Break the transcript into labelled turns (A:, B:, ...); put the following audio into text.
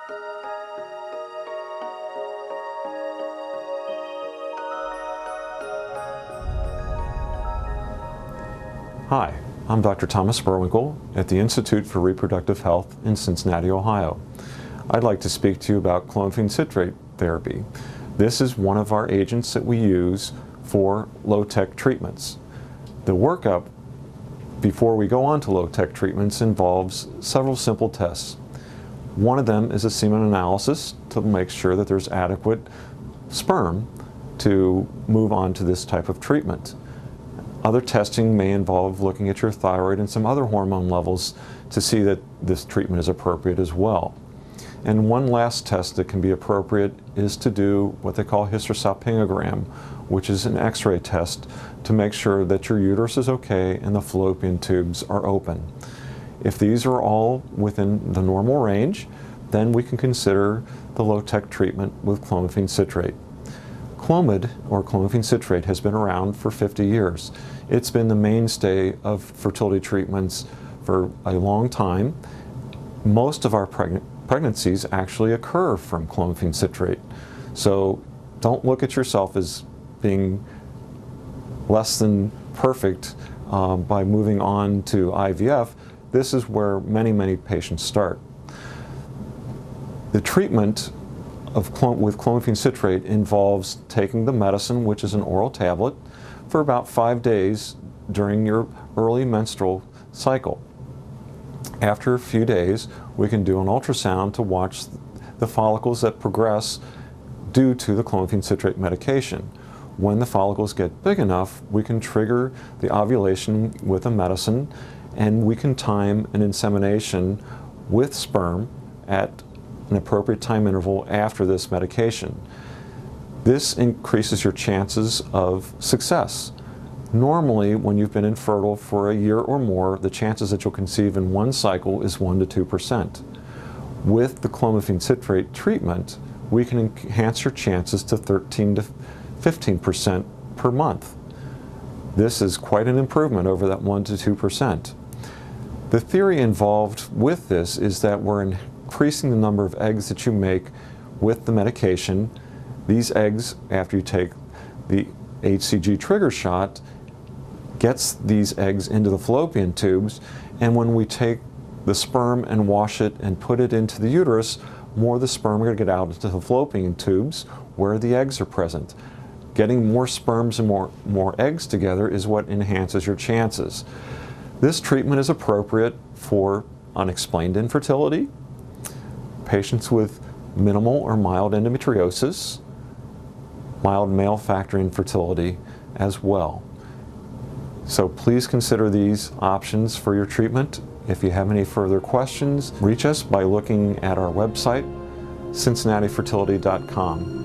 A: Hi, I'm Dr. Thomas Burwinkel at the Institute for Reproductive Health in Cincinnati, Ohio. I'd like to speak to you about clomiphene citrate therapy. This is one of our agents that we use for low-tech treatments. The workup before we go on to low-tech treatments involves several simple tests. One of them is a semen analysis to make sure that there's adequate sperm to move on to this type of treatment. Other testing may involve looking at your thyroid and some other hormone levels to see that this treatment is appropriate as well. And one last test that can be appropriate is to do what they call hysterosalpingogram, which is an X-ray test to make sure that your uterus is okay and the fallopian tubes are open. If these are all within the normal range, then we can consider the low-tech treatment with clomiphene citrate. Clomid, or clomiphene citrate, has been around for 50 years. It's been the mainstay of fertility treatments for a long time. Most of our pregnancies actually occur from clomiphene citrate. So don't look at yourself as being less than perfect by moving on to IVF. This is where many patients start. The treatment with clomiphene citrate involves taking the medicine, which is an oral tablet, for about 5 days during your early menstrual cycle. After a few days, we can do an ultrasound to watch the follicles that progress due to the clomiphene citrate medication. When the follicles get big enough, we can trigger the ovulation with a medicine, and we can time an insemination with sperm at an appropriate time interval after this medication. This increases your chances of success. Normally, when you've been infertile for a year or more, the chances that you'll conceive in one cycle is 1 to 2%. With the clomiphene citrate treatment, we can enhance your chances to 13 to 15% per month. This is quite an improvement over that 1 to 2%. The theory involved with this is that we're increasing the number of eggs that you make with the medication. These eggs, after you take the HCG trigger shot, gets these eggs into the fallopian tubes, and when we take the sperm and wash it and put it into the uterus, more of the sperm are going to get out into the fallopian tubes where the eggs are present. Getting more sperms and more eggs together is what enhances your chances. This treatment is appropriate for unexplained infertility, patients with minimal or mild endometriosis, mild male factor infertility as well. So please consider these options for your treatment. If you have any further questions, reach us by looking at our website, cincinnatifertility.com.